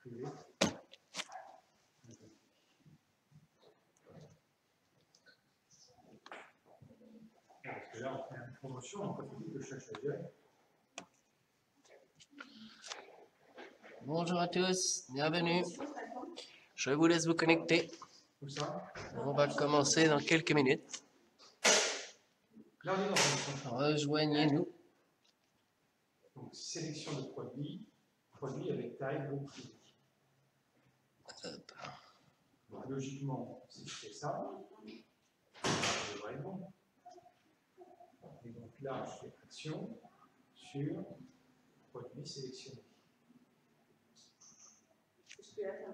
privé. Parce que là, on fait une promotion, on profite de chaque stagiaire. Bonjour à tous, bienvenue. Je vous laisse vous connecter. Tout ça. On va commencer dans quelques minutes. Là, on est dans une Rejoignez-nous. donc, sélection de produits avec taille, groupe physique. Donc, logiquement, si je fais ça, ça devrait être bon. Et donc là, je fais action sur produit sélectionné. Si je fais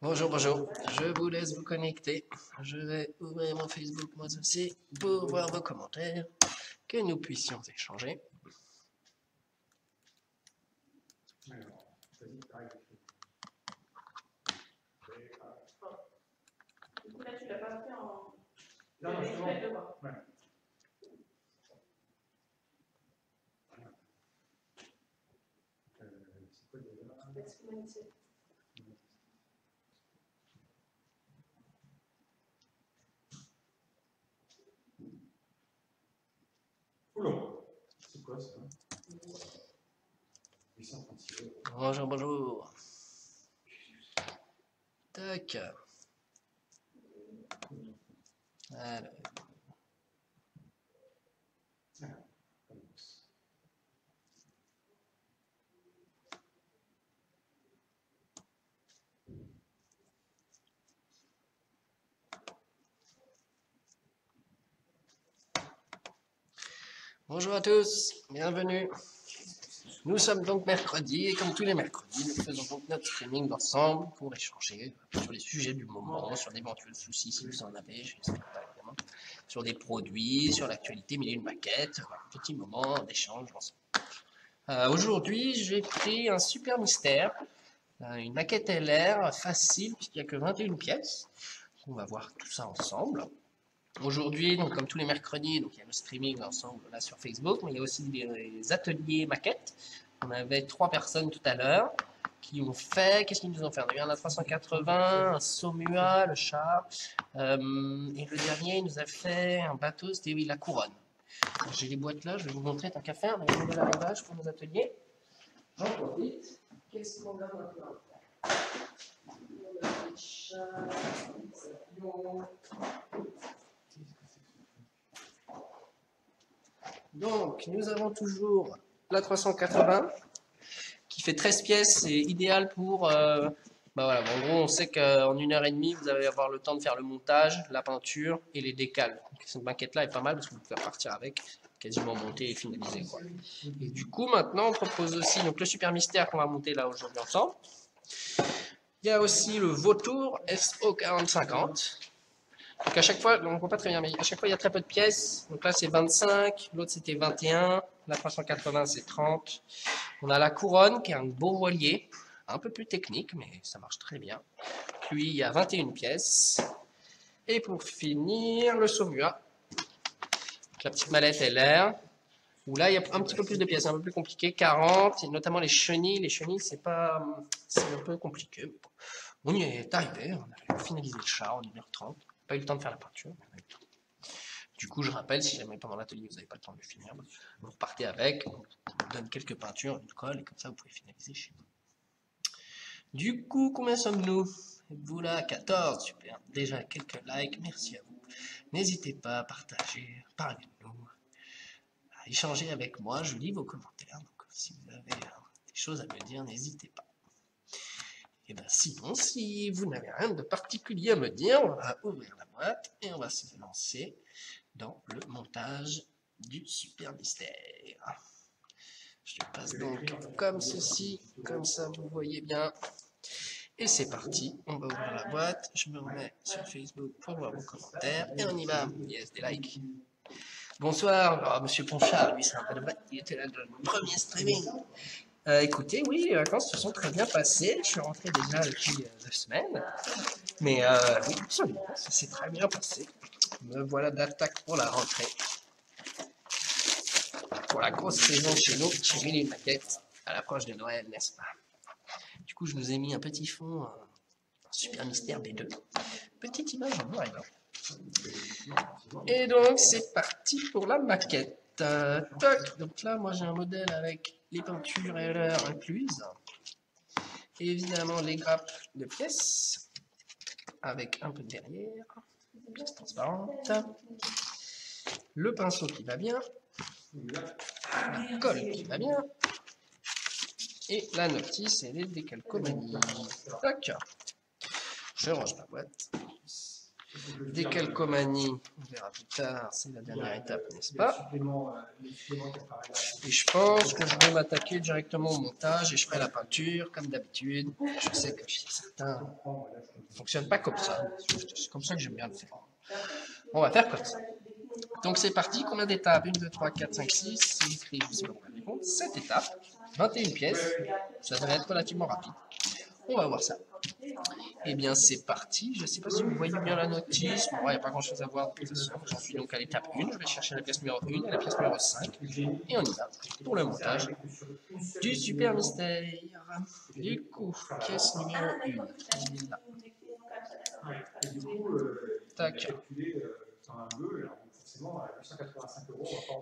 Bonjour, bonjour. Je vous laisse vous connecter. Je vais ouvrir mon Facebook moi aussi pour voir vos commentaires, que nous puissions échanger. alors, vas-y, taille. Du coup, là, tu l'as pas fait en. Là, non, justement, ouais. C'est quoi déjà? Oula, c'est quoi ça? 836 €. Bonjour, bonjour. Tac. Alors. Bonjour à tous, bienvenue. Nous sommes donc mercredi et comme tous les mercredis, nous faisons donc notre streaming ensemble pour échanger sur les sujets du moment, sur d'éventuels soucis si vous en avez, je n'espère pas évidemment, sur des produits, sur l'actualité, mais une maquette, voilà, un petit moment d'échange ensemble. Aujourd'hui, j'ai pris un super mystère, une maquette LR facile puisqu'il n'y a que 21 pièces. On va voir tout ça ensemble. Aujourd'hui, donc comme tous les mercredis, donc il y a le streaming ensemble là sur Facebook, mais il y a aussi des ateliers maquettes. On avait 3 personnes tout à l'heure qui ont fait, qu'est-ce qu'ils nous ont fait? On a eu un A380, un Somua, le chat, et le dernier il nous a fait un bateau, c'était oui, la couronne. J'ai les boîtes là, je vais vous montrer tant qu'à faire, on a un nouvel arrivage pour nos ateliers. J'en profite. Qu'est-ce qu'on a maintenant? On a des chats, des avions. Donc, nous avons toujours la 380 qui fait 13 pièces, c'est idéal pour... bah voilà, en gros, on sait qu'en 1h30, vous allez avoir le temps de faire le montage, la peinture et les décals. Donc, cette maquette-là est pas mal parce que vous pouvez partir avec, quasiment monter et finaliser, quoi. Et du coup, maintenant, on propose aussi donc, le super mystère qu'on va monter là aujourd'hui ensemble. Il y a aussi le vautour SO4050. Donc à chaque fois, on ne voit pas très bien, mais à chaque fois il y a très peu de pièces. Donc là c'est 25, l'autre c'était 21, la 380 c'est 30. On a la couronne qui est un beau voilier, un peu plus technique, mais ça marche très bien. Lui il y a 21 pièces. Et pour finir, le Somua. Donc la petite mallette LR, où là il y a un petit peu plus de pièces, un peu plus compliqué, 40, et notamment les chenilles. Les chenilles c'est un peu compliqué. Mais bon. On y est arrivé, on a finalisé le char en 1h30. Pas eu le temps de faire la peinture. Du coup, je rappelle, si jamais pendant l'atelier vous n'avez pas le temps de le finir, vous repartez avec, on vous donne quelques peintures, une colle, et comme ça vous pouvez finaliser chez vous. Du coup, combien sommes-nous? Vous là, 14, super. Déjà quelques likes, merci à vous. N'hésitez pas à partager, parlez-nous, à échanger avec moi, je lis vos commentaires. Donc si vous avez des choses à me dire, n'hésitez pas. Et bien sinon, si vous n'avez rien de particulier à me dire, on va ouvrir la boîte et on va se lancer dans le montage du super mystère. Je le passe donc comme ceci, comme ça vous voyez bien. Et c'est parti, on va ouvrir la boîte, je me remets sur Facebook pour voir vos commentaires et on y va. Yes, des likes. Bonsoir, oh, monsieur Ponchard, lui c'est un peu de boîte, il était là dans le premier streaming. Écoutez, oui, les vacances se sont très bien passées. Je suis rentré déjà depuis 2 semaines. Mais oui, absolument, ça s'est très bien passé. Me voilà d'attaque pour la rentrée. Pour la grosse saison chez nous, chez Mille Maquettes. à l'approche de Noël, n'est-ce pas? Du coup, je nous ai mis un petit fond, un Super Mystère B2. Petite image en noir et blanc. Et donc, c'est parti pour la maquette. Toc. Donc là, moi, j'ai un modèle avec les peintures et l'heure incluses. Et évidemment, les grappes de pièces, avec un peu de derrière, pièce transparente. Le pinceau qui va bien. La colle qui va bien. Et la notice et les décalcomanies. Tac. Je range ma boîte. Décalcomanie, on verra plus tard, c'est la dernière étape, n'est-ce pas? Et je pense que je vais m'attaquer directement au montage et je ferai la peinture comme d'habitude. Je sais que certains ne fonctionnent pas comme ça. C'est comme ça que j'aime bien le faire. On va faire comme ça. Donc c'est parti, combien d'étapes? 1, 2, 3, 4, 5, 6, c'est écrit, je sais pas pourquoi je compte, 7 étapes, 21 pièces, ça devrait être relativement rapide. On va voir ça. Eh bien c'est parti, je ne sais pas si vous voyez bien la notice, bon, il n'y a pas grand chose à voir de toute façon, j'en suis donc à l'étape 1, je vais chercher la pièce numéro 1 et la pièce numéro 5, et on y va pour le montage du Super Mystère. Du coup, pièce numéro 1, elle est là. Tac.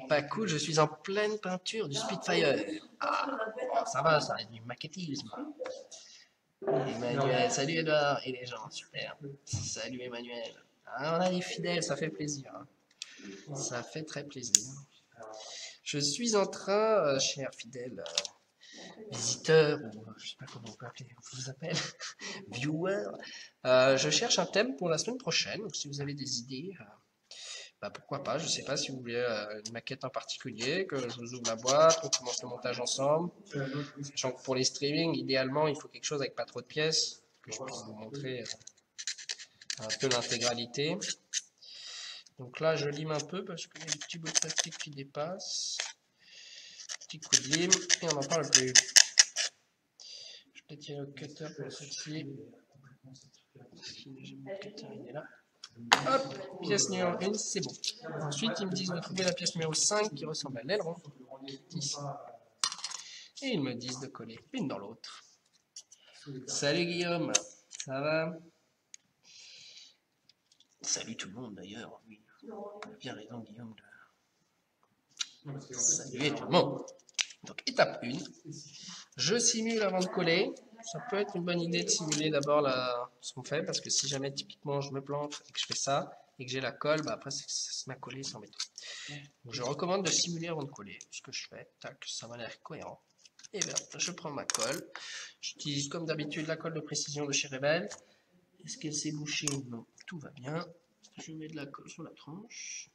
Pas cool, je suis en pleine peinture du Spitfire. Ah, oh, ça va, ça a du maquettisme. Emmanuel, salut Edouard et les gens, super. Salut Emmanuel. Ah, on a des fidèles, ça fait plaisir. Ça fait très plaisir. Je suis en train, cher fidèle visiteur, ou je sais pas comment on peut appeler, on vous appelle, viewer, je cherche un thème pour la semaine prochaine. Donc si vous avez des idées, bah pourquoi pas, je sais pas si vous voulez une maquette en particulier, que je vous ouvre la boîte, on commence le montage ensemble. Sachant que pour les streamings, idéalement, il faut quelque chose avec pas trop de pièces, que je puisse vous montrer un peu l'intégralité. Donc là, je lime un peu parce qu'il y a des petits bouts de plastique qui dépassent. Petit coup de lime, et on n'en parle plus. Je vais peut-être tirer le cutter pour celle-ci. J'ai mon cutter, il est là. Hop, pièce numéro 1, c'est bon. Ensuite, ils me disent de trouver la pièce numéro 5 qui ressemble à l'aileron, ici. Et ils me disent de coller l'une dans l'autre. Salut Guillaume, ça va? Salut tout le monde d'ailleurs, oui. Bien raison Guillaume de saluer tout le monde. Donc étape 1, je simule avant de coller. Ça peut être une bonne idée de simuler d'abord ce qu'on fait, parce que si jamais typiquement je me plante et que je fais ça, et que j'ai la colle, bah après ça se met à coller, c'est embêtant. Donc je recommande de simuler avant de coller, ce que je fais, tac, ça m'a l'air cohérent. Et bien, je prends ma colle, j'utilise comme d'habitude la colle de précision de chez Rebelle. Est-ce qu'elle s'est bouchée? Non, tout va bien. Je mets de la colle sur la tranche.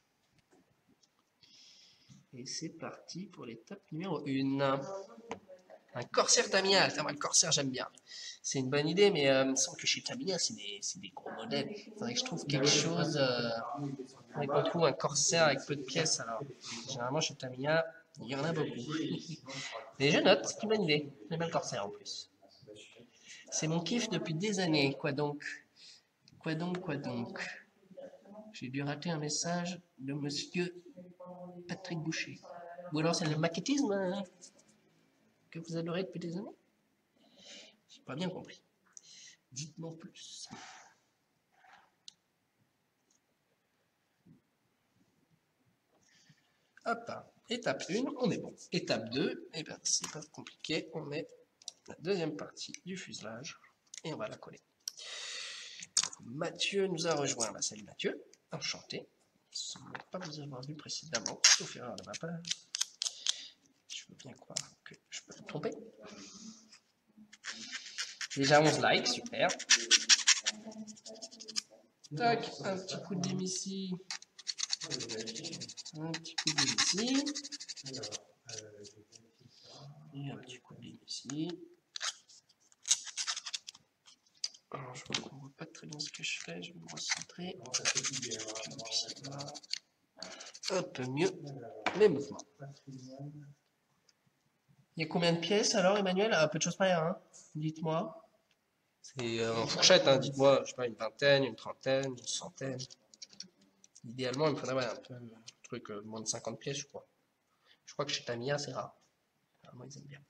Et c'est parti pour l'étape numéro 1. Un corsaire Tamiya. Moi, le corsaire, j'aime bien. C'est une bonne idée, mais il me semble que chez Tamiya, c'est des gros modèles. Il faudrait que je trouve quelque chose. Il faudrait qu'on trouve un corsaire avec peu de pièces. Alors, généralement, chez Tamiya, il y en a beaucoup. Mais je note, c'est une bonne idée. J'aime bien le corsaire en plus. C'est mon kiff depuis des années. Quoi donc? Quoi donc? Quoi donc? J'ai dû rater un message de monsieur Patrick Boucher. Ou alors c'est le maquettisme que vous adorez depuis des années? J'ai pas bien compris. Dites-moi plus. Hop, étape 1, on est bon. Étape 2, eh bien c'est pas compliqué, on met la deuxième partie du fuselage et on va la coller. Mathieu nous a rejoint. Bah, salut Mathieu, enchanté. Je ne semble pas vous avoir vu précédemment, sauf erreur de ma part. Je veux bien croire que je peux me tromper. Déjà 11 likes, super. Tac, un petit coup de lime ici. Un petit coup de lime ici. Et un petit coup de lime ici. Alors, je vois qu'on ne voit pas très bien ce que je fais, je vais me recentrer. Un peu mieux les mouvements. Il y a combien de pièces alors, Emmanuel? Un peu de choses près, hein? Dites-moi. C'est en fourchette, hein, dites-moi, je sais pas, une vingtaine, une trentaine, une centaine. Idéalement, il me faudrait un peu un truc moins de 50 pièces, je crois. Je crois que chez Tamiya, c'est rare. Vraiment, ils aiment bien.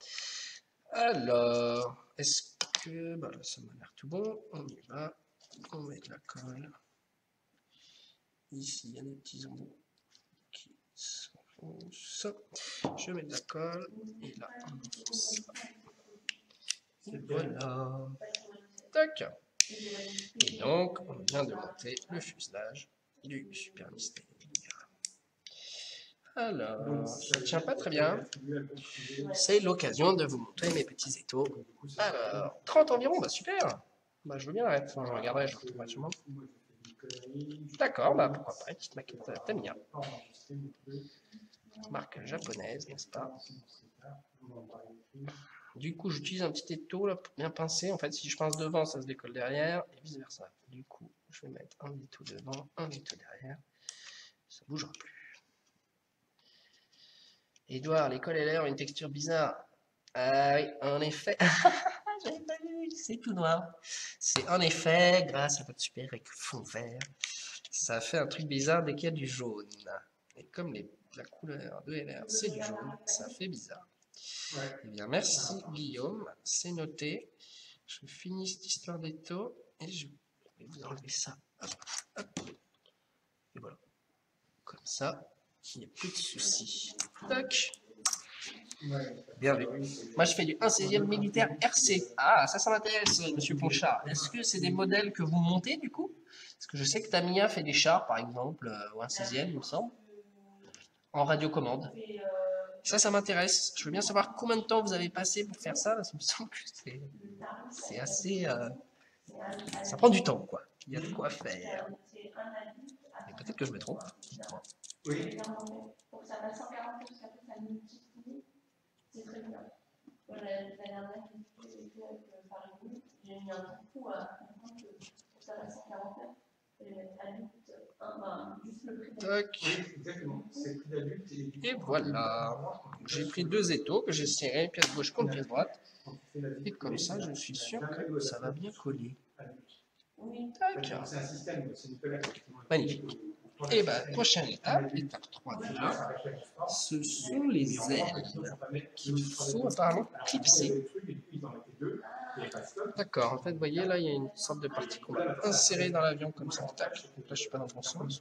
Alors, est-ce que... Bah là, ça m'a l'air tout bon. On y va. On met de la colle. Ici, il y a des petits embouts qui s'enfoncent. Je mets de la colle. Et là, on enfonce ça. Et voilà. Tac. Et donc, on vient de monter le fuselage du Super Mystère. Alors, ça ne tient pas très bien. C'est l'occasion de vous montrer mes petits étaux. Alors, 30 environ, bah super. Bah, je veux bien l'arrêter, enfin, je regarderai, je retrouverai sûrement. D'accord, bah pourquoi pas, une petite maquette Tamiya. Marque japonaise, n'est-ce pas? Du coup, j'utilise un petit étau là pour bien pincer. En fait, si je pince devant, ça se décolle derrière et vice versa. Du coup, je vais mettre un étau devant, un étau derrière. Ça ne bougera plus. Edouard, les cols LR ont une texture bizarre. Ah oui, en effet. J'avais pas vu, c'est tout noir. C'est en effet, grâce à votre super fond vert, ça fait un truc bizarre dès qu'il y a du jaune. Et comme la couleur de LR, c'est du jaune, ça fait bizarre. Eh bien, merci Guillaume, c'est noté. Je finis cette histoire d'étau et je vais vous enlever ça. Hop, hop. Et voilà. Comme ça, il n'y a plus de soucis. Tac. Bien vu. Moi, je fais du 1/16e militaire RC. Ah, ça m'intéresse, monsieur Ponchard. Est-ce que c'est des modèles que vous montez, du coup? Parce que je sais que Tamiya fait des chars, par exemple, ou 1/16e, il me semble, en radiocommande. Ça m'intéresse. Je veux bien savoir combien de temps vous avez passé pour faire ça, parce qu'il me semble que c'est assez... ça prend du temps, quoi. Il y a de quoi faire. Et peut-être que je me trompe. Dites-moi. Oui. Pour que ça passe 140, parce qu'après ça multiplie, c'est très bien. La dernière que j'ai fait avec Paris, j'ai mis un coup à comprendre que pour que ça passe 140, et mettre adulte, juste le prix. Tac. Oui, exactement. C'est le prix d'adulte. Et voilà. J'ai pris deux étaux que j'ai serrés, pièce gauche contre pièce droite. Et comme ça, je suis sûr que ça va bien coller. Tac. Magnifique. Et bah, prochaine étape, étape 3 déjà, ce sont les ailes qu'il faut apparemment clipser. D'accord, en fait, vous voyez, là, il y a une sorte de partie qu'on va insérer dans l'avion comme ça. Tac. Là, je ne suis pas dans le bon sens.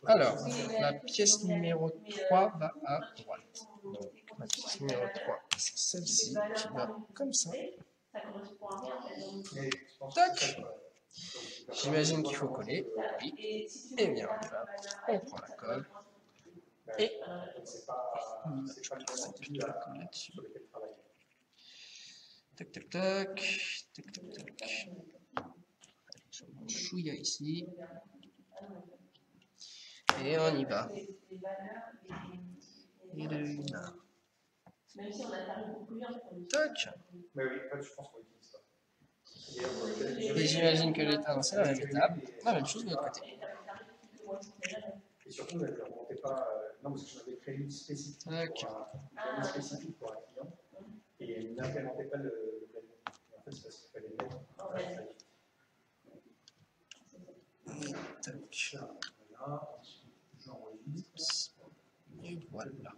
Alors, la pièce numéro 3 va à droite. Donc, la pièce numéro 3, c'est celle-ci qui va comme ça. Tac. J'imagine qu'il faut coller. Oui. Et bien, là, on prend la colle. Et je vais mettre de la colle là-dessus. Tac, tac, tac. Tac, tac, tac. Allez, je mets un chouïa ici. Et on y va. Et de une. Tac. Et j'imagine que l'état, c'est la même étape. La même chose de l'autre côté. Et surtout, ne le remontez pas. Non, parce que j'en avais créé une spécifique pour un client. Et il n'implémentait pas le planning. En fait, c'est parce qu'il fallait le mettre. Tac. Et voilà.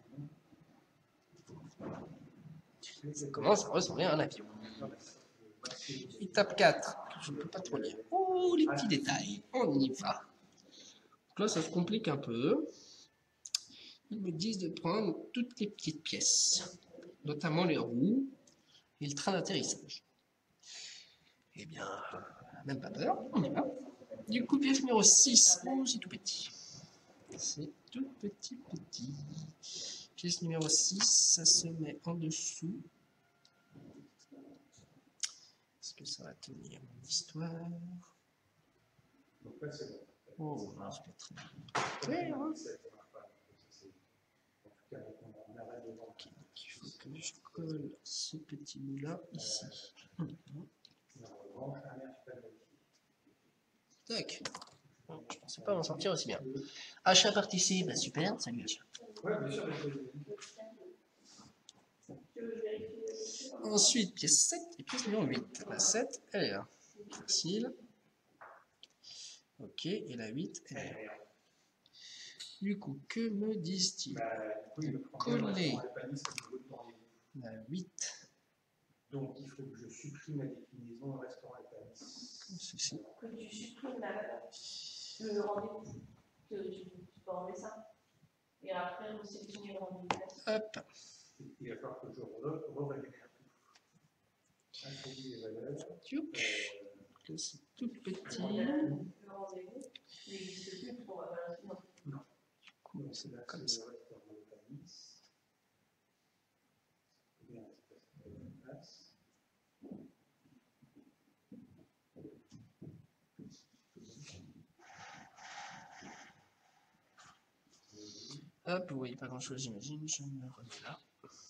Ça commence à ressembler à un avion. Étape 4. Je ne peux pas trop lire. Oh, les petits détails. On y va. Donc là, ça se complique un peu. Ils me disent de prendre toutes les petites pièces, notamment les roues et le train d'atterrissage. Eh bien, même pas peur, on y va. Du coup, pièce numéro 6. Oh, c'est tout petit. C'est tout petit. Pièce numéro 6, ça se met en dessous. Est-ce que ça va tenir mon histoire? Oh, non, c'est pas très bien. Hein. Okay, il faut que je colle ce petit bout-là ici. Tac. Bon, je pensais pas m'en sortir aussi bien. Achat participe, bah super, salut Achat. Ensuite, pièce 7 et pièce numéro 8. La 7, elle est là. Facile. Ok, et la 8, elle est là. Du coup, que me disent-ils? Coller la 8. Donc il faut que je supprime la déclinaison restaurant et service. Ceci. Que tu supprimes le rendez-vous. Que tu peux enlever ça. Et après, vous sélectionnez le rendez-vous. Hop. Il va falloir que je re-récupère tout. Attribuer les valeurs. Que c'est tout petit. Le rendez-vous, il n'existe plus pour la valeur suivante. Non. Donc c'est comme ça. Hop, vous voyez pas grand chose, j'imagine. Je me remets là.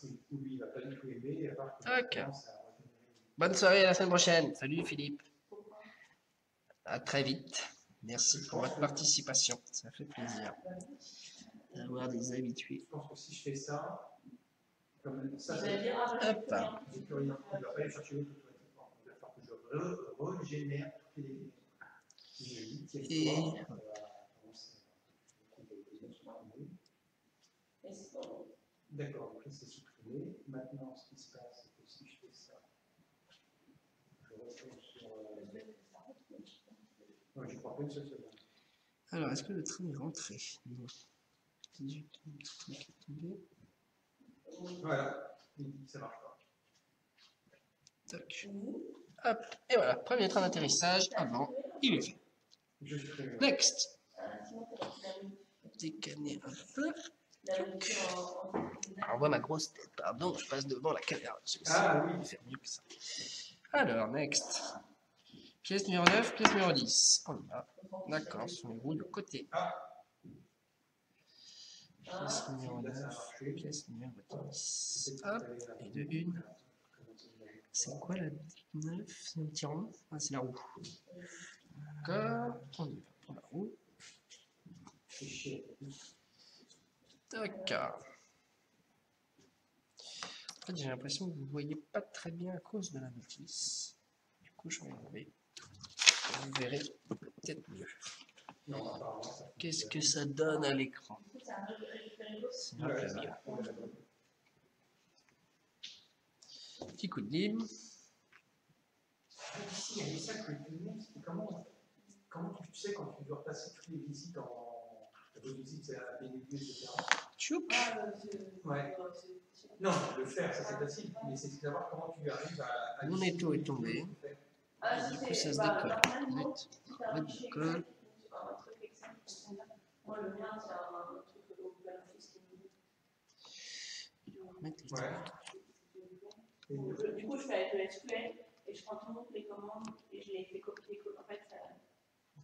Oui, il va pas du tout aimer. Ok. Bonne soirée, à la semaine prochaine. Salut Philippe. À très vite. Merci pour votre participation. Ça fait plaisir d'avoir des habitués. Je pense que si je fais ça, comme ça, Vous ça allez dire, ah, Hop. j'ai plus rien. Il va falloir chercher l'autre automatiquement. Il va falloir que je régénère toutes les Et d'accord, donc là c'est supprimé. Maintenant, ce qui se passe, c'est que si je fais ça, je retourne sur. Non, je crois pas une seule seconde. alors, est-ce que le train est rentré? Non. Du tout, le truc est tombé. Voilà, ça marche pas. Tac. Hop. Et voilà, premier train d'atterrissage avant, il est fait. Je supprime. Next. Décaler un peu. On voit ma grosse tête, pardon, je passe devant la caméra. Ah oui. Faire mieux que ça. Alors, next. Pièce numéro 9, pièce numéro 10. On y va. D'accord, ce sont les roues de côté. Pièce numéro 9, pièce numéro 10. Hop, et de une. C'est quoi la 9? C'est un petit rond? Ah, c'est la roue. D'accord, on y va pour la roue. D'accord. En fait, j'ai l'impression que vous ne voyez pas très bien à cause de la notice. Du coup, je vais enlever. Vous verrez peut-être mieux. Qu'est-ce que ça donne à l'écran? C'est un peu mieux. Petit coup de lime. Ici, il y a des sacs que comment tu sais quand tu dois passer toutes les visites en. Les visites, c'est à BNB, etc. Tchouc. Ouais. Non, le faire, ça c'est facile, mais c'est de savoir comment tu arrives à. Mon étau est tombé. Et du coup, ça se décolle. Le décolle. Moi, le mien, c'est un truc de Du coup, je fais avec le SQL et je prends toutes les commandes et je les fais copier. En fait, ça.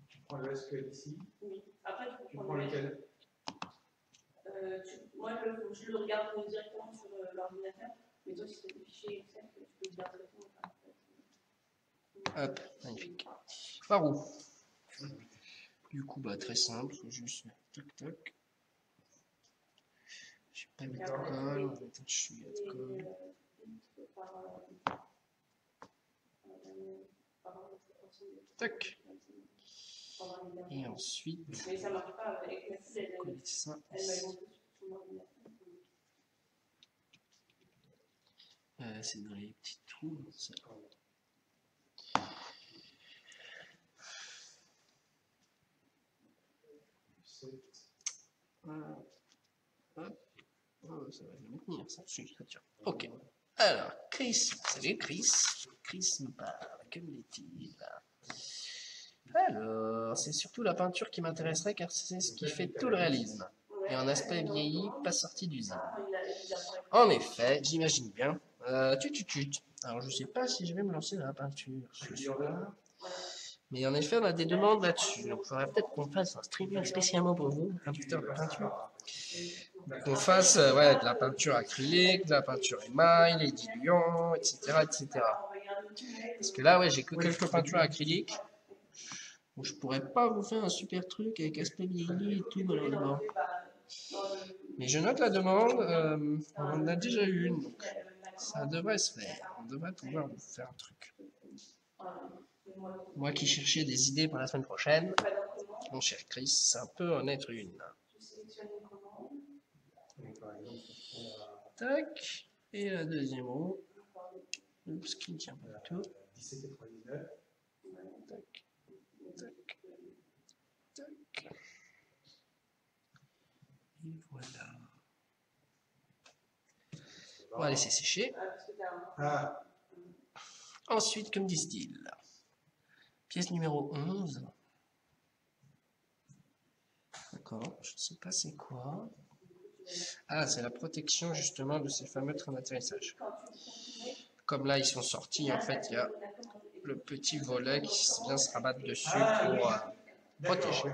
Tu prends le SQL ici. Oui. Après, tu prends lequel? Moi, je le regarde directement sur l'ordinateur, mais toi, si tu as des fichiers Excel, tu peux le garder directement. Hop, magnifique. Par où? Du coup, bah, très simple, faut juste toc toc. Je vais pas mettre de colle, on va mettre un chouïa de colle. Tac. Et ensuite, mais ça marche pas avec la coller ça. C'est dans les petits trous. Ça. Hop. Oh, ça va jamais tenir, ça. Ça tient. Ok. Alors, Chris. Salut Chris. Chris nous parle. Que me dit-il? Alors, c'est surtout la peinture qui m'intéresserait car c'est ce qui fait tout le réalisme. Et un aspect vieilli, pas sorti d'usine. En effet, j'imagine bien. Alors, je sais pas si je vais me lancer dans la peinture ce soir. Mais en effet, on a des demandes là-dessus. Donc, il faudrait peut-être qu'on fasse un streaming spécialement pour vous, un tuteur de peinture. Qu'on fasse de la peinture acrylique, de la peinture émail, les diluants, etc., etc. Parce que là, ouais, j'ai que quelques peintures acryliques. Donc, je pourrais pas vous faire un super truc avec aspect vieilli et tout, malheureusement. Mais je note la demande. On en a déjà eu une. Donc ça devrait se faire. On devrait pouvoir vous faire un truc. Moi qui cherchais des idées pour la semaine prochaine, mon cher Chris, c'est un peu en être une. Tac. Et la deuxième roue. Oups, qui ne tient pas du tout. 17,99. Tac, tac, tac. Et voilà. On va laisser sécher. Ah, Ensuite, comme disent-ils, pièce numéro 11. D'accord, je ne sais pas c'est quoi. Ah, c'est la protection justement de ces fameux trains d'atterrissage. Comme là, ils sont sortis, en fait, il y a le petit volet qui vient se rabattre dessus pour protéger. d'accord, oui.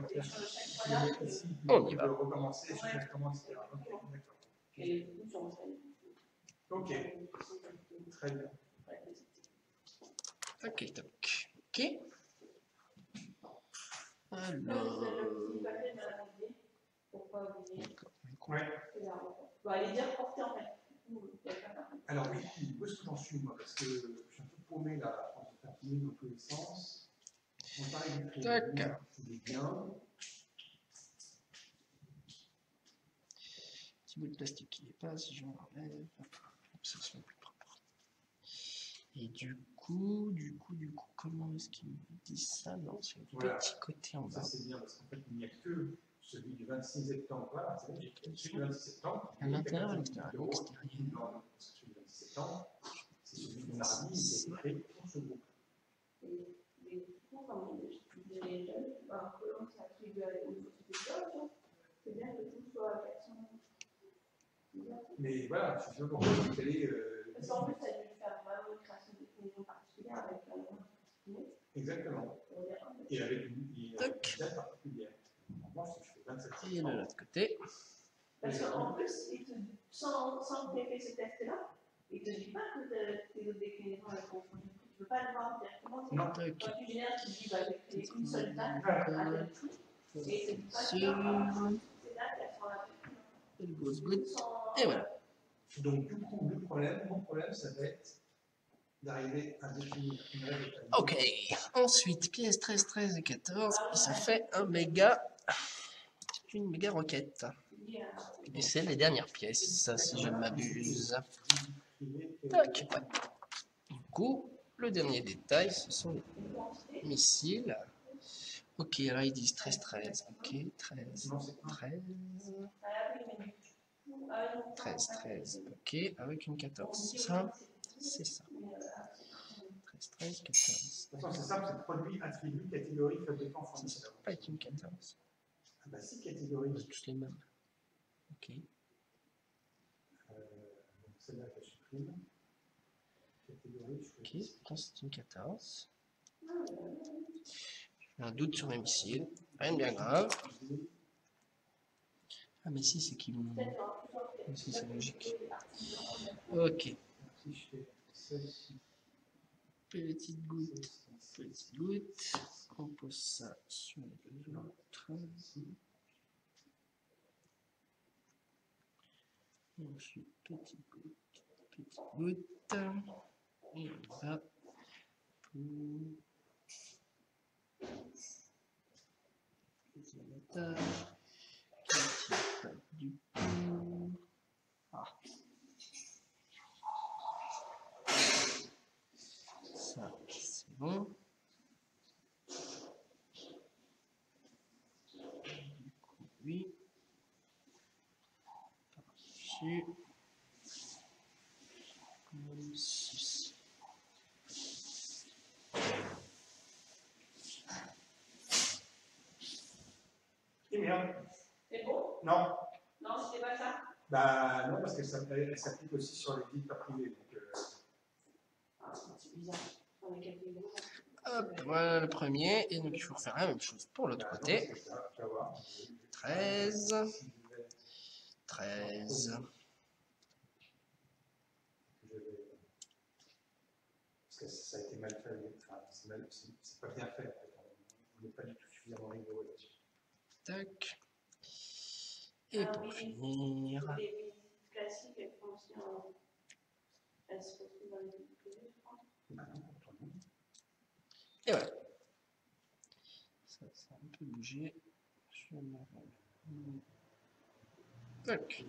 Mais ici, On y va. recommencer, je vais recommencer. D'accord. Ok, très bien. Ok, toc. Ok. Alors. Ouais. Alors oui, où est-ce que j'en suis moi? Parce que je suis un peu paumé là, en train de faire tourner dans tous les sens. On parlait du Tac. il est bien. Petit bout de plastique qui dépasse, si je m'enlève. Ça soit plus propre. Et du coup, comment est-ce qu'il me dit ça? Non, c'est le petit côté en bas. Ça c'est bien parce qu'en fait, il n'y a que celui du 26 septembre. Voilà, c'est celui du 26 septembre. À l'intérieur, à l'extérieur. Non, celui du 26 septembre, c'est celui du mardi qui est créé pour ce groupe. Mais voilà, je sais pas pourquoi vous allez. Parce qu'en plus, ça a dû faire vraiment une création de déclinaison particulière avec un nom. Exactement. Et avec une date particulière. Moi, je fais 27 septembre. Et de l'autre côté. Parce qu'en plus, sans que tu aies fait ce test-là, il ne te dit pas que tes autres déclinaisons elles sont confondues. Tu ne peux pas le voir directement. Non. Quand tu génères, tu te dis, bah, j'ai créé une seule date à tel prix. Et c'est pas ça. C'est là qu'elles sont là. Et le goes good. Et voilà. Donc, du coup, mon problème, ça va être d'arriver à définir une règle. Ok. Ensuite, pièces 13, 13 et 14. Et ça fait une méga roquette. Et c'est les dernières pièces, si je ne m'abuse. Tac. Ouais. Du coup, le dernier détail, ce sont les missiles. Ok, là ils disent 13, 13. Ok, 13, 13. 13, 13. Ok, avec une 14. Ça, c'est ça. 13, 13, 14. Attends, c'est simple, c'est produit, attribut, catégorie, fabricant, Ça, fournisseur. c'est pas avec une 14. Ah bah si, catégorie. C'est tous les mêmes. Ok. Donc celle-là, je la supprime. Catégorie, je Ok, choisis. quand c'est une 14. J'ai un doute sur mes missiles. Rien de bien grave. Ah mais si, c'est qu'ils vont... Si, c'est logique. Ok. Si je fais celle-ci. Petite goutte. Petite goutte. On pose ça sur les deux autres. Et ensuite, petite goutte. Petite goutte. Et on va pour... Deuxième étage. Du coup... Ah. Ça, c'est bon. Du coup, oui. Par-dessus. Comme ceci. Et merde. C'est bon? Non. Non, c'était pas ça? Bah non, parce qu'elle s'applique aussi sur les guides pas privés. Donc, Ah, c'est bizarre. On a quelques groupes. Hop, voilà le premier. Et donc il faut refaire la même chose pour l'autre côté. Non, ça, tu vas voir. 13. 13. Parce que ça a été mal fait. Enfin, c'est pas bien fait. En fait. On n'est pas du tout suffisamment rigoureux là-dessus. Tac. Et pour finir. Les visites classiques, elles font aussi en. Elles se retrouvent dans les visites privées, je crois. Et voilà. Ça a un peu bougé. Je vais me... Tac.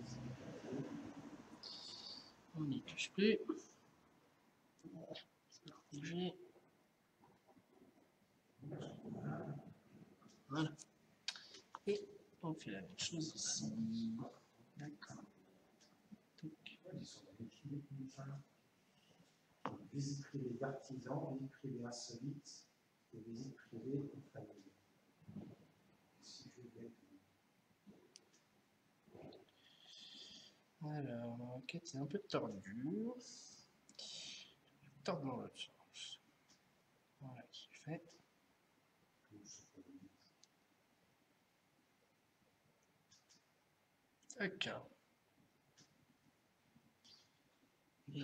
On n'y touche plus. Ça va bouger. Voilà. Et on fait la même chose ici. D'accord. Visite privée d'artisans, visite privée insolite et visite privée en famille. Si je vais... Alors, l'enquête c'est un peu tordu. Tordre dans l'autre sens. Voilà qui est fait. D'accord. Et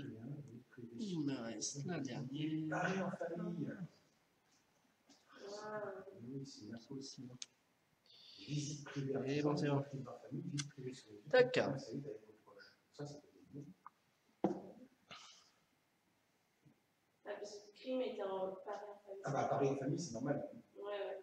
il me reste la dernière. Paris en famille. Ouais. Oui, c'est bien aussi. Visite privée Et bon, c'est bon. en famille, visite privée sur les filles. D'accord. Ça, ça peut être bien. Ah, parce que le crime était en Paris en famille. Ah bah Paris en famille, c'est normal. Ouais, ouais.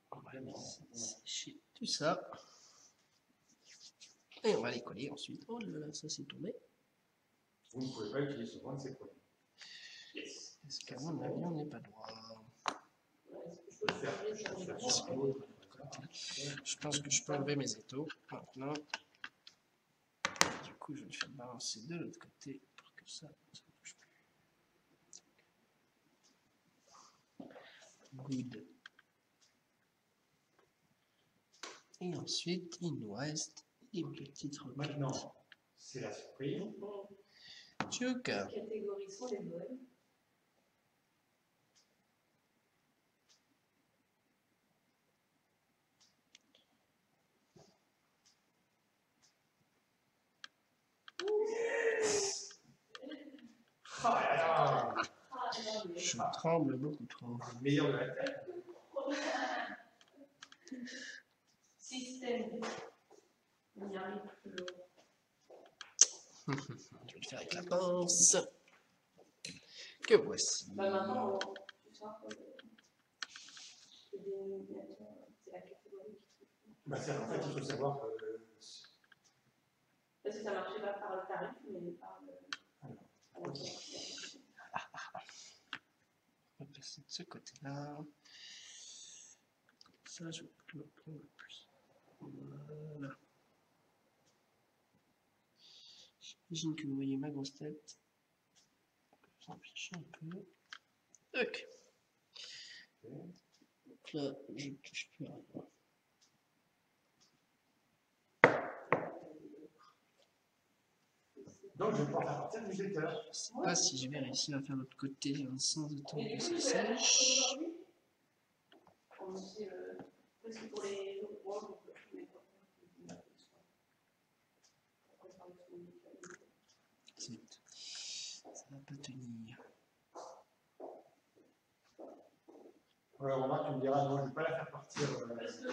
On va sécher tout ça. Et on va les coller ensuite. Oh là là, ça s'est tombé. Vous ne pouvez pas utiliser souvent de ces produits. Yes. Est-ce qu'à mon avis, on n'est pas droit? Je pense que je peux enlever mes étaux maintenant. Du coup, je vais le faire balancer de l'autre côté pour que ça ne touche plus. Good. Et ensuite, il nous reste des petites roquettes. Maintenant, c'est la surprise. Tchouk. Catégorie sont les bonnes. Je tremble beaucoup trop. Meilleur de la tête. Système. On y arrive plus loin. Je vais le faire avec la pince. Que voici. Bah maintenant, tu sens que c'est des miniatures, c'est la catégorie qui Bah, en fait, il faut savoir que... Parce que ça marchait pas par le tarif, mais par le... On va passer de ce côté-là. Ça, je vais le prendre plus. Voilà. J'imagine que vous voyez ma grosse tête. Je vais afficher un peu. Ok. Donc là, je ne touche plus à rien. Donc, je vais pouvoir faire partir le visiteur. Je ne sais pas si je vais réussir à faire l'autre côté sans autant que ça sèche. On dit, parce que pour les autres points, on peut mettre Ça va pas tenir. Ouais, remarque, tu me diras, non, je ne vais pas la faire partir. Parce que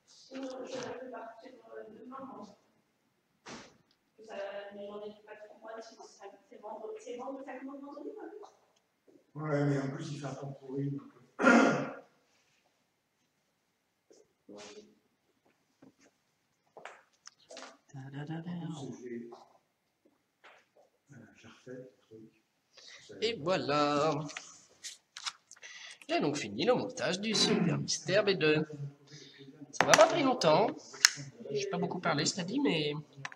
sinon, je la fais partir demain. Mais j'en ai pas trop mois, c'est vendredi, ça commence vendredi, Ouais, mais en plus, il fait un temps pourri. Donc... J'ai refait le truc. Et voilà. J'ai donc fini le montage du Super Mystère B2. Ça m'a pas pris longtemps. J'ai pas beaucoup parlé, je t'ai dit, mais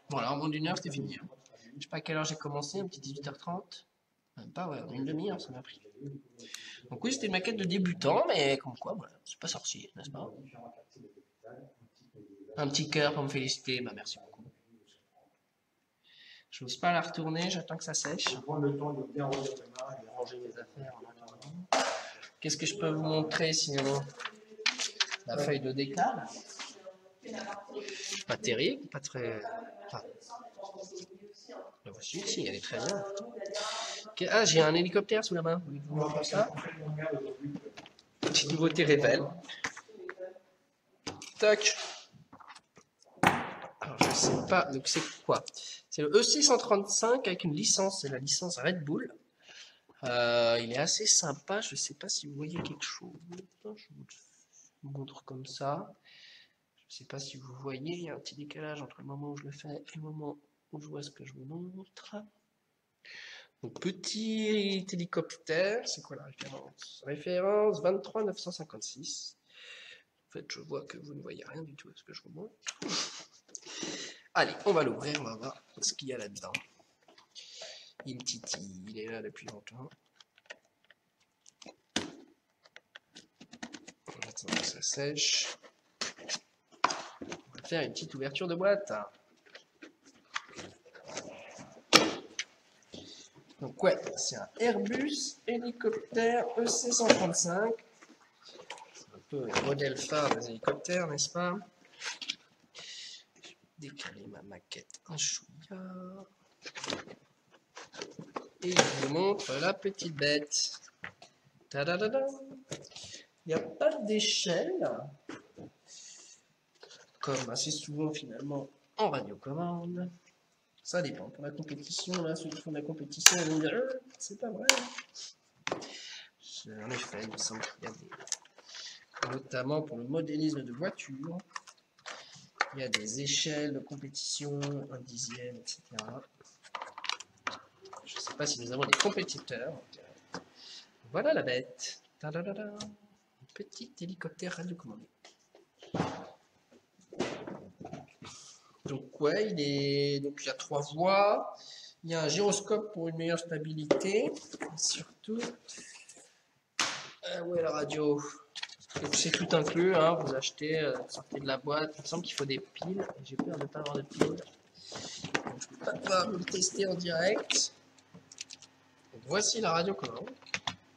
voilà, en moins d'une heure, c'était fini. Je sais pas à quelle heure j'ai commencé, un petit 18h30. Même pas, ouais, une demi-heure, ça m'a pris. Donc oui, c'était une maquette de débutant, mais comme quoi, voilà, c'est pas sorcier, n'est-ce pas? Un petit cœur pour me féliciter, bah merci beaucoup. Je n'ose pas la retourner, j'attends que ça sèche. Je vais prendre le temps de bien relire demain et Ranger mes affaires en attendant. Qu'est-ce que je peux vous montrer sinon? La feuille de décal. Pas terrible, pas très... Enfin, la voici ici, elle est très bien. Ah, j'ai un hélicoptère sous la main. Vous voulez voir ça? Petite nouveauté Rebelle. Tac. sais pas. Donc c'est quoi? C'est le EC135 avec une licence, c'est la licence Red Bull. Il est assez sympa, je sais pas si vous voyez quelque chose. Je vous montre comme ça. Je sais pas si vous voyez, il y a un petit décalage entre le moment où je le fais et le moment où je vois ce que je vous montre. Donc petit hélicoptère, c'est quoi la référence? Référence 23 956. En fait, je vois que vous ne voyez rien du tout à ce que je vous montre. Allez, on va l'ouvrir, on va voir ce qu'il y a là-dedans. Il titille, il est là depuis longtemps. On attend que ça sèche. On va faire une petite ouverture de boîte. Donc ouais, c'est un Airbus hélicoptère EC135. C'est un peu le modèle phare des hélicoptères, n'est-ce pas? Je vais décaler ma maquette un chouïa. Et je vous montre la petite bête. Tadadada. Il n'y a pas d'échelle, comme assez souvent finalement en radiocommande. Ça dépend. Pour la compétition, là, ceux qui font de la compétition, ils vont dire c'est pas vrai. En effet, il me semble qu'il y a des... Notamment pour le modélisme de voitures, il y a des échelles de compétition, 1/10, etc. Je ne sais pas si nous avons des compétiteurs. Voilà la bête. Tadadada. Un petit hélicoptère radiocommandé. Donc ouais, donc il y a 3 voies, il y a un gyroscope pour une meilleure stabilité, et surtout, où est la radio? Donc c'est tout inclus, hein, vous achetez, sortez de la boîte, il me semble qu'il faut des piles, j'ai peur de ne pas avoir de piles, donc je ne peux pas pouvoir le tester en direct. Donc voici la radiocommande,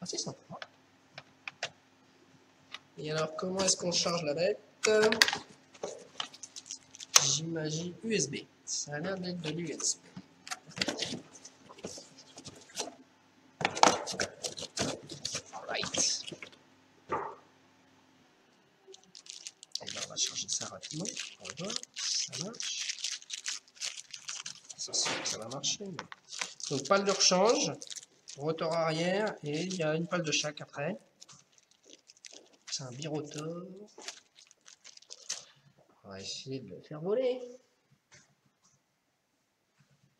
assez sympa. Et alors comment est-ce qu'on charge la bête? J'imagine USB. Ça a l'air d'être de l'USB. Alright. Et ben on va charger ça rapidement. On va voir si ça marche. C'est sûr que ça va marcher. Mais... Donc pale de rechange, rotor arrière et il y a une pale de chaque après. C'est un birotor. On va essayer de le faire voler.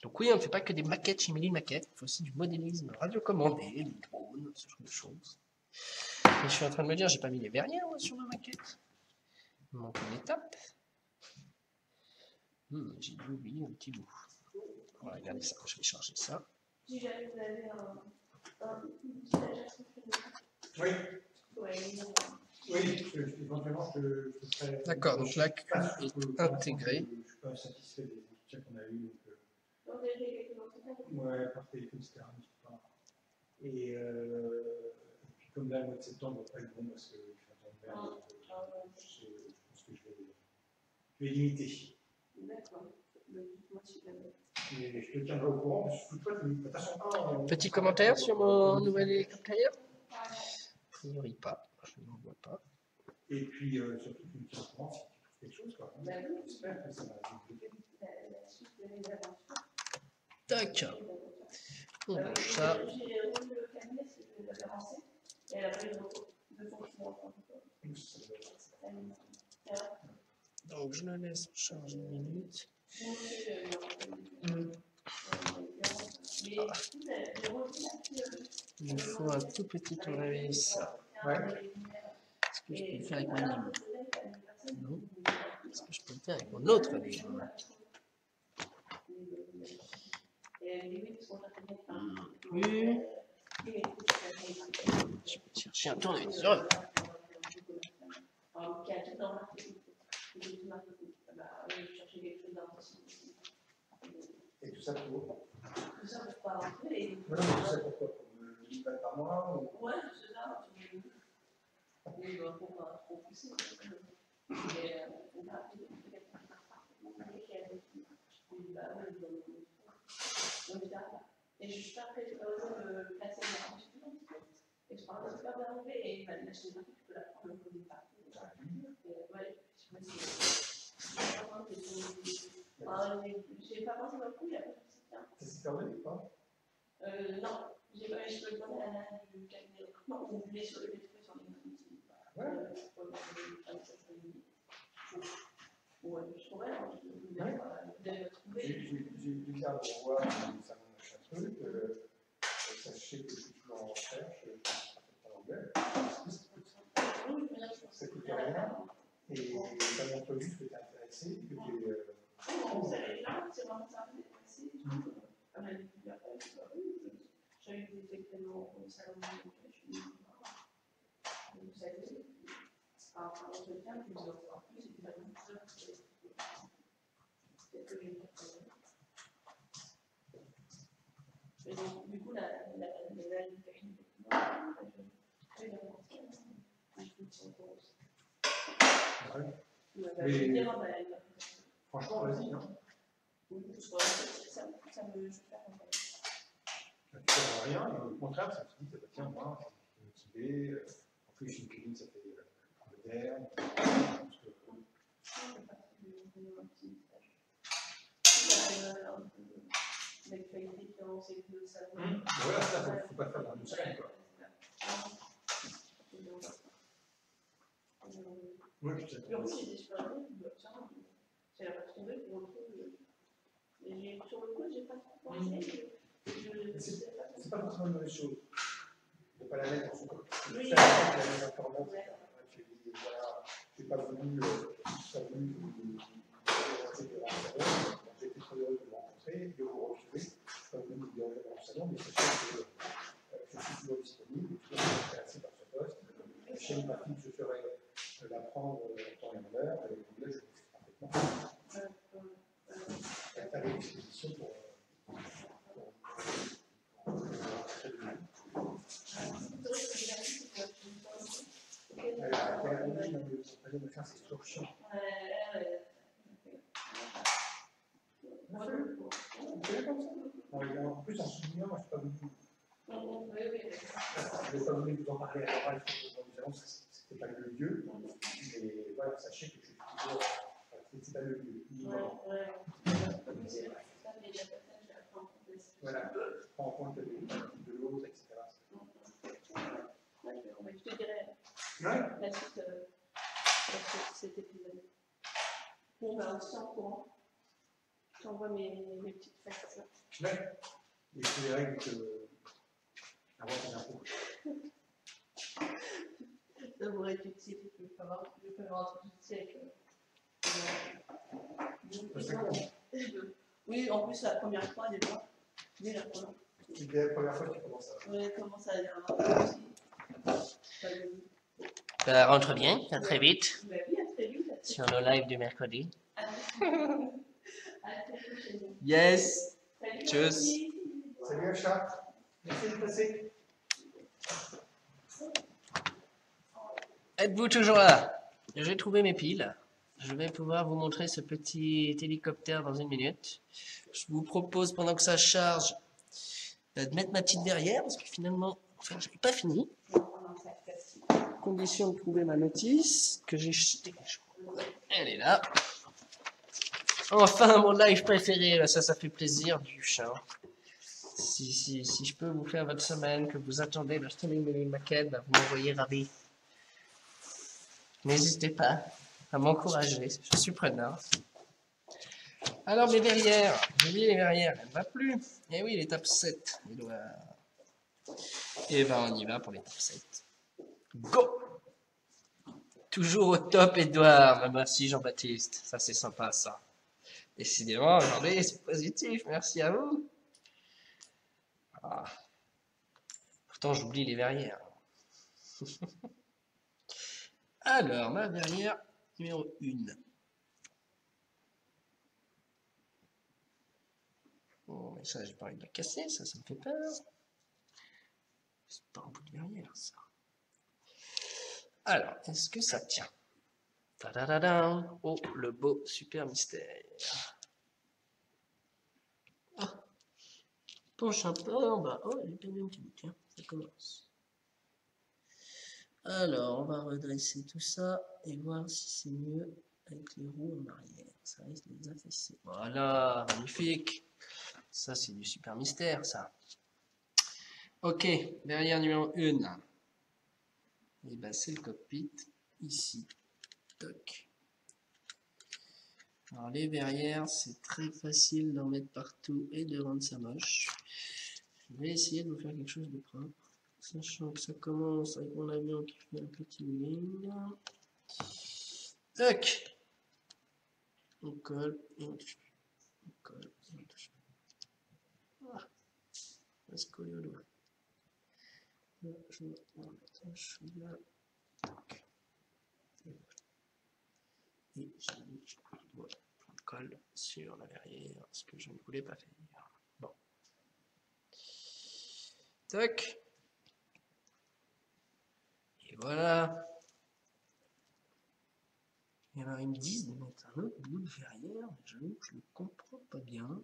Donc oui, on ne fait pas que des maquettes chez Mili Maquettes, il faut aussi du modélisme radiocommandé, des drones, ce genre de choses. Et je suis en train de me dire, j'ai pas mis les verrières moi, sur ma maquette. Il me manque une étape. J'ai dû oublier un petit bout. On va regarder ça, je vais charger ça. Si jamais vous avez un utilisateur. Oui. Oui, éventuellement je ferai. D'accord, donc la queue est intégrée. Je ne suis pas satisfait des entretiens qu'on a eus. Donc, vous avez fait quelques entretiens? Ouais, par téléphone, etc. Et puis comme là, le mois de septembre, on va pas être bon parce que je suis en train de faire. Je pense que je vais limiter. D'accord. Moi, je suis d'accord. Mais je te tiendrai au courant, parce que toi, de toute façon, Petit commentaire sur mon nouvel hélicoptère? A priori pas, je n'en vois pas. Et puis surtout, tu me tiens au courant si tu trouves quelque chose. Quoi. J'espère que ça va développer. Tac. On bouge ça. J'ai remis le cabinet, parce que je l'avais lancé, et elle a pas eu de fonctionnement. Donc je le laisse charger une minute. Il me faut un tout petit tournevis. Ouais. Est-ce que je peux le faire avec ma lime? Non. Est-ce que je peux le faire avec mon autre lime? Oui. Je vais chercher un tournevis. Et tout ça pour. Tout ça pour pas rentrer. Non, mais tout ça pourquoi? Pour 10 balles par mois ou... Ouais, c'est ça. Il ne faut pas trop pousser. Mais on a appris et je suis pas prête à le placer dans un petit peu. Et je parle super bien enlevé et il m'a dit acheter un truc, tu peux la prendre au départ. Ouais, je me suis dit, j'ai pas pensé beaucoup, il y a pas de bien. Ça s'est perdu ou pas? Non, j'ai pas eu le bon à du cabinet de recrutement, ou les sur les trucs sur les outils. Ouais. Ouais, je pourrais, vous devez le trouver. J'ai dû faire un revoir du salon de machin truc. Sachez que je suis toujours en recherche, je suis en anglais. Ça coûte rien. Et ça montre juste que tu es intéressé, que tu es. Vous allez là, c'est vraiment ça, vous êtes intéressé. J'ai eu des événements au salon de l'anglais, je suis vous savez, par rapport à l'entretien, je vous en plus, évidemment, c'est que j'ai et donc, du coup, la franchement, vas-y. Oui, ça me fait faire un peu. Tu ne fais rien, et au contraire, ça te dit, tiens, moi, je suis motivé. En plus, une clinique, ça fait moderne. L'actualité qui avance avec le salon. Voilà, ça, il ne faut pas faire dans une semaine, quoi. Oui, je sais. Mais aussi, j'ai des super amis, j'ai la retrouvé pour le coup. Mais sur le coup, j'ai pas trop pensé. C'est pas forcément une mauvaise chose. De ne pas la mettre en sous-code. Oui. Tu dis, voilà, je n'ai pas voulu j'ai été très heureux de vous rencontrer, de vous retrouver. Je n'ai pas voulu vous déranger dans le salon, mais c'est sûr que je suis toujours disponible, toujours intéressé par ce poste. La chaîne partie que je ferai l'apprendre en temps et en heure, avec l'anglais, je le fais parfaitement. À ta disposition pour me faire c'est toujours chiant. En plus, en souvenir, moi, je n'ai pas voulu vous en parler à l'oral, c'était pas le lieu. Mais voilà, sachez que je suis toujours. C'est pas le lieu. Voilà, je prends en compte de l'autre, etc. Je te dirai la suite de cet épisode. Bon, ben, on se tient au courant. Je t'envoie mes petites factures. Ouais. Et c'est les règles que. Avoir des impôts. Ça pourrait être utile. Je peux avoir un truc utile avec. Oui, en plus, la première fois, déjà. Dès la première. Dès la première fois que tu commences à. Oui, commence à dire un Ça rentre bien, à très vite. Oui, à très vite. Sur le live du mercredi. À très prochainement. Yes. Salut, Tchuss. Salut, Acha. Merci de passer. Êtes-vous toujours là? J'ai trouvé mes piles. Je vais pouvoir vous montrer ce petit hélicoptère dans une minute. Je vous propose, pendant que ça charge, de mettre ma petite verrière, parce que finalement, enfin, je n'ai pas fini. Condition de trouver ma notice, que j'ai jetée. Elle est là. Enfin, mon live préféré, ça fait plaisir, du chat. Si je peux vous faire votre semaine, que vous attendez le streaming de maquette, vous m'envoyez ravi. N'hésitez pas à m'encourager, je suis preneur. Alors, mes verrières, j'ai mis les verrières, elle ne va plus. Eh oui, l'étape 7. Et ben, on y va pour l'étape 7. Go! Toujours au top, Edouard. Merci, Jean-Baptiste. Ça, c'est sympa, ça. Décidément, aujourd'hui, c'est positif. Merci à vous. Ah. Pourtant, j'oublie les verrières. Alors, ma verrière numéro 1. Bon, mais ça, j'ai pas envie de la casser, ça me fait peur. C'est pas un bout de verrière, ça. Alors, est-ce que ça tient? Tadadadam. Oh, le beau super mystère. Ah. Penche un peu en bas. Oh, elle est bien un petit bout, tiens, ça commence. Alors, on va redresser tout ça et voir si c'est mieux. avec les roues en arrière. Ça risque de les affaisser. Voilà, magnifique. Ça, c'est du super mystère, ça. Ok, verrière numéro 1. Et ben, c'est le cockpit, ici. Toc. Alors, les verrières, c'est très facile d'en mettre partout et de rendre ça moche. Je vais essayer de vous faire quelque chose de propre. Sachant que ça commence avec mon avion qui fait un petit wing. Tac. On colle et on touche. On colle et on touche. Voilà. On va se coller au doigt. Là, je me rattache là. Tac. Et j'ai mis le doigt. Je colle sur la verrière, ce que je ne voulais pas faire. Bon. Tac. Et voilà. Et alors ils me disent de mettre un autre bout de verrière, mais j'avoue que je ne comprends pas bien.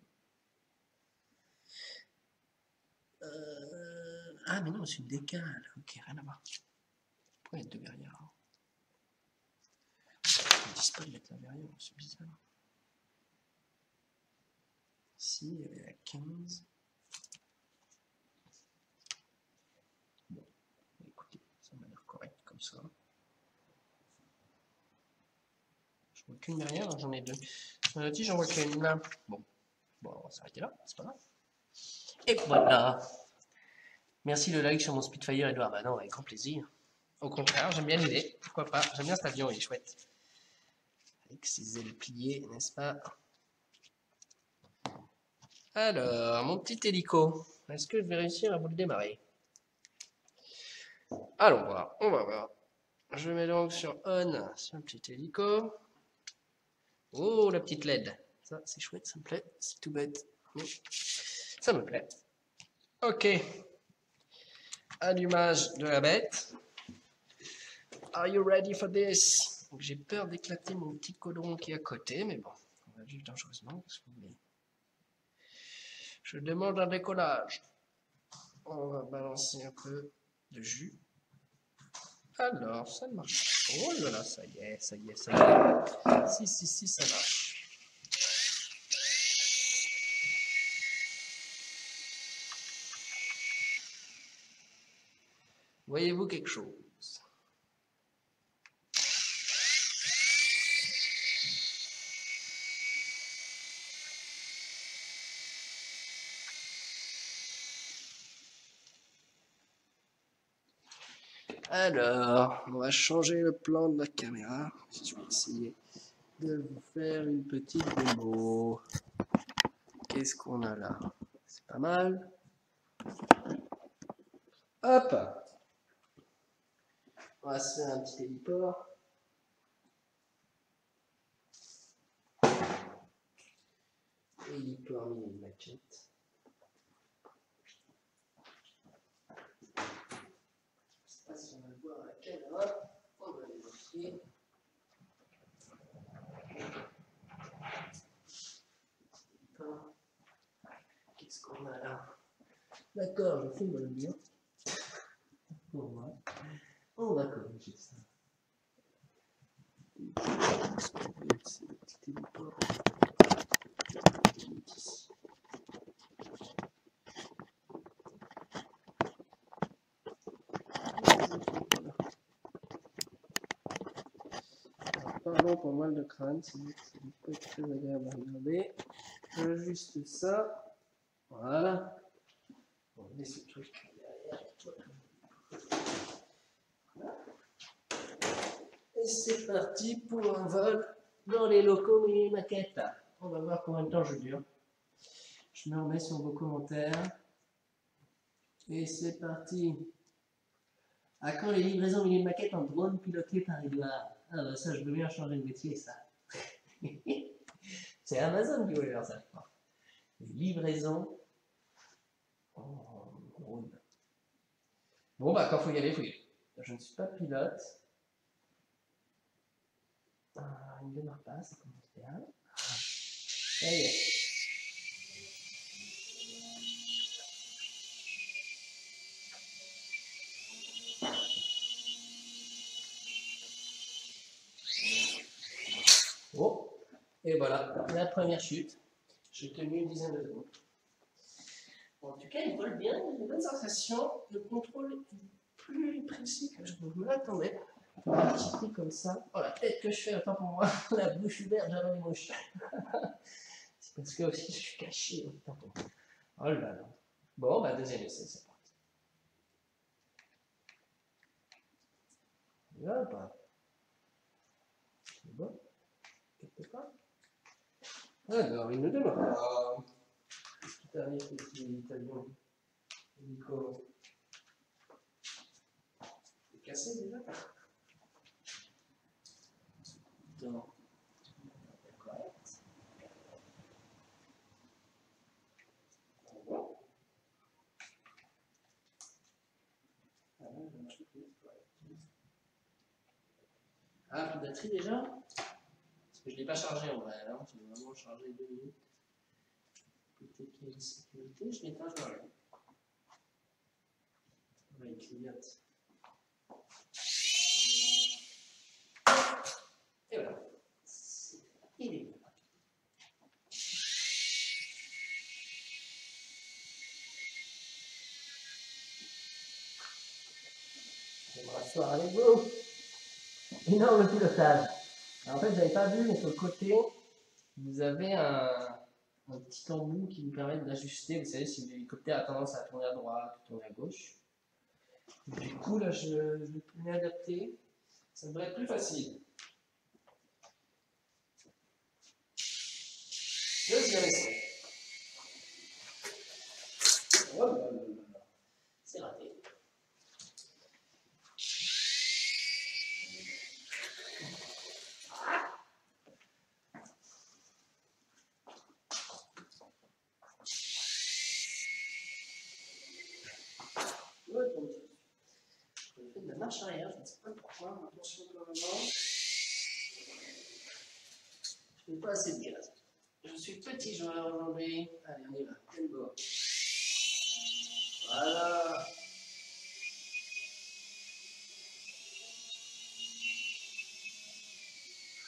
Ah mais non, c'est une décale. Ok, rien à voir. Pourquoi il y a deux verrières là? Ils ne disent pas de mettre la verrière, c'est bizarre. Si, il y avait la 15. Bon, écoutez, ça m'a l'air correct comme ça. Je vois qu'une verrière, j'en ai deux. Sur la tige, j'en vois qu'une là. Bon, on va s'arrêter là, c'est pas grave. Et voilà. Merci le like sur mon Spitfire, Edouard. Bah non, avec grand plaisir. Au contraire, j'aime bien l'idée. Pourquoi pas? J'aime bien cet avion, il est chouette. Avec ses ailes pliées, n'est-ce pas? Alors, mon petit hélico. Est-ce que je vais réussir à vous le démarrer? Allons voir, on va voir. Je mets donc sur on, sur le petit hélico. Oh, la petite LED. Ça, c'est chouette, ça me plaît. C'est tout bête, mais ça me plaît. Ok. Allumage de la bête. Are you ready for this? J'ai peur d'éclater mon petit caudron qui est à côté, mais bon, on va vivre dangereusement. Je demande un décollage. On va balancer un peu de jus. Alors, ça marche. Oh là là, ça y est, ça y est, ça y est. Si, ça marche. Voyez-vous quelque chose? Alors, on va changer le plan de la caméra. Je vais essayer de vous faire une petite démo. Qu'est-ce qu'on a là? C'est pas mal. Hop! On va se faire un petit héliport. Héliport mini maquette. Je sais pas si on va le voir à la caméra. On va vérifier. Qu'est-ce qu'on a là? D'accord, je filme le bien. Pour moi. On va corriger ça. C'est le petit héliport. Pardon pour mal de crâne, c'est pas très agréable à regarder. J'ajuste ça. Voilà. On met ce truc derrière. Voilà. Et c'est parti pour un vol dans les locaux mini maquettes. On va voir combien de temps je dure. Je me remets sur vos commentaires. Et c'est parti. À quand les livraisons mini maquettes en drone piloté par Edouard? Ah bah ça, je veux bien changer de métier, ça. C'est Amazon qui voulait faire ça, je crois. Les livraisons en drone. Bon, bah, quand il faut y aller, il faut y aller. Je ne suis pas pilote. Il ne démarre pas, ça commence bien. Ça y est. Et voilà, la première chute. J'ai tenu une dizaine de secondes. Bon, en tout cas, il vole bien, il a une bonne sensation. Le contrôle est plus précis que je me l'attendais. Un petit truc comme ça. Oh, la tête que je fais, autant pour moi. La bouche ouverte, j'avais les mouches. C'est parce que aussi je suis caché. Autant pour moi. Oh là là. Bon, bah, deuxième essai, c'est parti. Il va ou pas? C'est bon? Quelque part? Alors, il nous demande. Qu'est-ce qui t'arrive, petit avion? Nico. C'est cassé déjà? Non. Correct. Bon. Ah, plus de batterie déjà? Parce que je ne l'ai pas chargé en vrai, hein. J'ai vraiment chargé 2 minutes. Côté qu'il y a une sécurité, je n'ai pas chargé. Ouais, il clignote. Et voilà. Il est là. Je vais me rasseoir avec vous. Énorme pilotage. Alors, en fait, je n'avais pas vu, mais sur le côté, vous avez un petit embout qui vous permet d'ajuster. Vous savez, si l'hélicoptère a tendance à tourner à droite ou tourner à gauche. Du coup, là, je vais plus adapter. Ça devrait être plus facile. Deuxième essai. Oh là là là là. C'est raté. Je fais de la marche arrière, je ne sais pas pourquoi. Attention pour le moment. Je n'ai pas assez de gaz. Je suis petit joueur aujourd'hui. Allez, on y va. Tempo. Voilà.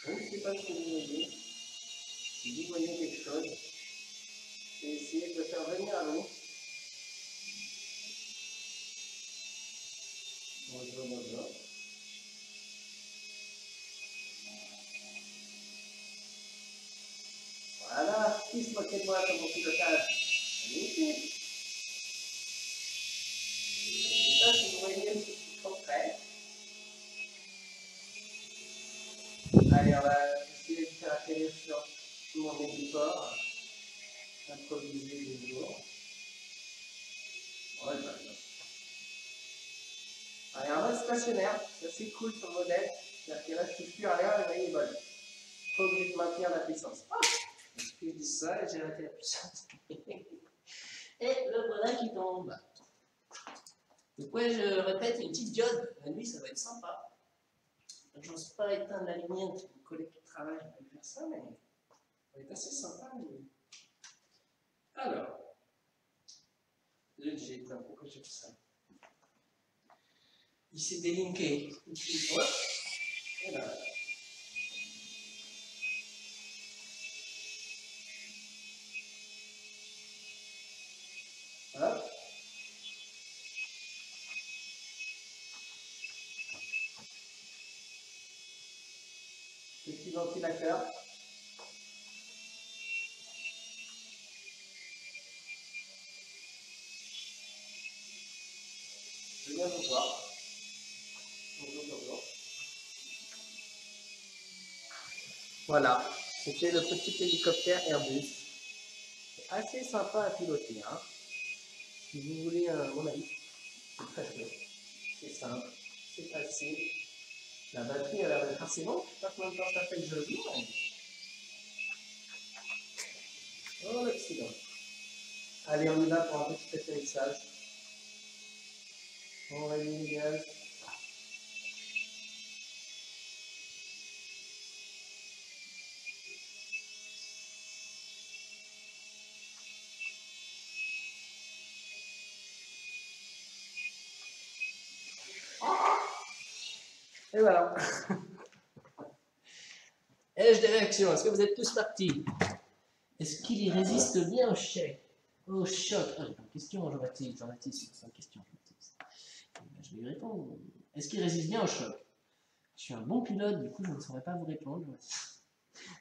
Je ne sais pas ce que vous voyez. Si vous voyez quelque chose, je vais essayer de le faire venir à l'eau. Bonjour, bonjour. Voilà, qui se moquait de moi sur mon pilotage? Magnifique. Je ne sais pas si vous voyez ce qui sont prêts. Allez, on va essayer de faire atterrir sur mon équipement. Improviser les jours. Ouais, bah, allez, un vol stationnaire, c'est assez cool sur le modèle. C'est-à-dire qu'il reste tout sur arrière et voyez, il vole. Pas obligé de maintenir la puissance. Hop, je dis ça et j'ai arrêté la puissance. Et le voilà qui tombe. Donc ouais, je répète, une petite diode. La nuit, ça va être sympa. J'ose pas éteindre la lumière, parce que mon collègue qui travaille va faire ça, mais ça va être assez sympa. Mais... Alors, j'ai éteint, pourquoi j'ai fait ça? Il s'est délinqué. Et là. Hop. Petit ventilateur. Je viens vous voir. Bonjour, bonjour. Voilà, c'était le petit hélicoptère Airbus. C'est assez sympa à piloter, hein. Si vous voulez mon avis, c'est très chouette. C'est simple, c'est facile. La batterie a l'air d'être assez bonne. Je ne sais pas combien de temps ça fait que je joue. Mais... oh, l'accident. Allez, on y va pour un petit atterrissage. On va aller les gaz. Et voilà. Et sondage des réactions. Est-ce que vous êtes tous partis? Est-ce qu'il y résiste bien au choc? Au choc. Ah, j'ai pas de question, Jean-Baptiste. Jean-Baptiste, c'est une question, Jean-Baptiste. Je vais y répondre. Est-ce qu'il résiste bien au choc? Je suis un bon pilote, du coup, je ne saurais pas vous répondre.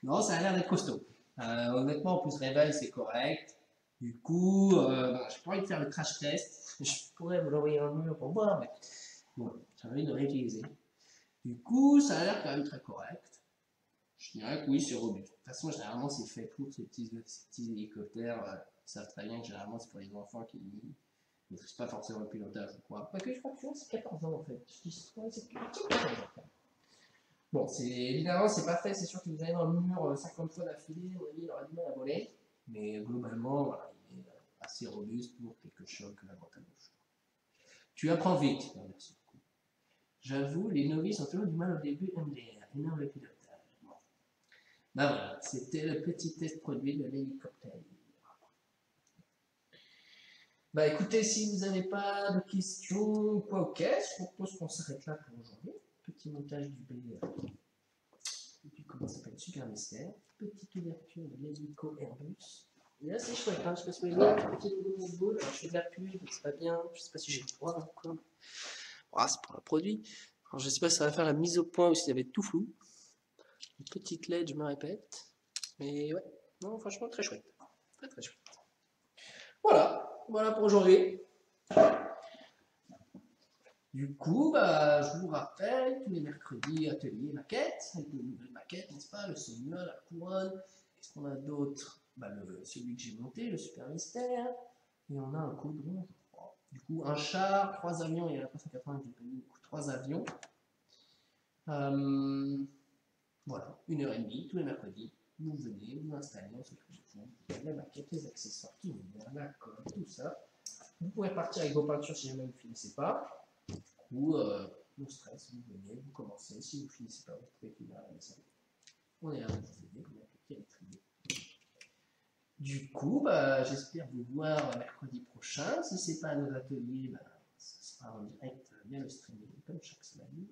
Non, ça a l'air d'être costaud. Honnêtement, en plus, réveil, c'est correct. Du coup, j'ai pas envie de faire le crash test. Je pourrais vous l'envoyer dans le mur pour voir, mais bon, j'ai envie de le réutiliser. Du coup, ça a l'air quand même très correct. Je dirais que oui, c'est robuste. De toute façon, généralement, c'est fait pour ces petits hélicoptères. Ils savent très bien que généralement, c'est pour les enfants qui ne maîtrisent pas forcément le pilotage, je crois. Pas que je crois que c'est 14 ans en fait. Je dis, ouais, c'est 14 ans. Bon, évidemment, c'est pas fait. C'est sûr que vous allez dans le mur 50 fois d'affilée, on a dit, il aura du mal à voler. Mais globalement, voilà, il est assez robuste pour quelques chocs à droite à gauche. Tu apprends vite. Non, merci beaucoup. J'avoue, les novices ont toujours du mal au début MDR, énorme pilotage. Bon. Ben voilà, c'était le petit test produit de l'hélicoptère. Bah écoutez, si vous n'avez pas de questions, quoi, ok, je propose qu'on s'arrête là pour aujourd'hui. Petit montage du BR. Et puis comment ça s'appelle, super mystère. Petite ouverture de l'hélico Airbus. Et là c'est chouette, hein, je sais pas si vous voyez, petit logo de Red Bull. Alors je fais de la pub, c'est pas bien, je sais pas si j'ai le droit encore. Ah, c'est pour un produit. Alors je sais pas si ça va faire la mise au point ou si ça va être tout flou. Une petite LED, je me répète. Mais ouais, non, franchement très chouette. Très très chouette. Voilà pour aujourd'hui. Du coup, je vous rappelle, tous les mercredis, atelier maquette, avec de nouvelles maquettes, n'est-ce pas? Le Sonia, la couronne. Qu'est-ce qu'on a d'autre? Celui que j'ai monté, le super mystère. Et on a un caudron, je crois. Du coup, un char, 3 avions, il y a la 380 qui est du coup 3 avions. Voilà, 1h30, tous les mercredis. Vous venez, vous installez, on s'occupe de vous. La maquette, les accessoires qui vont bien, la colle, tout ça. Vous pouvez partir avec vos peintures si jamais vous ne finissez pas. Ou no stress, vous venez, vous commencez. Si vous ne finissez pas, vous pouvez finir à la salle. On est là pour vous aider, comme un petit électrique. Du coup, j'espère vous voir mercredi prochain. Si ce n'est pas à nos ateliers, ce sera en direct via le streaming, comme chaque semaine.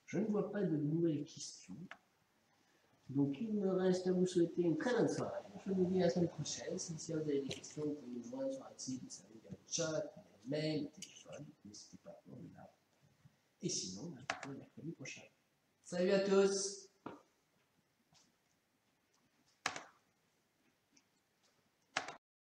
Je ne vois pas de nouvelles questions. Donc, il me reste à vous souhaiter une très bonne soirée. Je vous dis à la semaine prochaine. Si vous avez des questions, vous pouvez nous joindre sur un site, vous savez, via le chat, via le mail, le téléphone. N'hésitez pas, on est là. Et sinon, je vous dis à mercredi prochain. Salut à tous!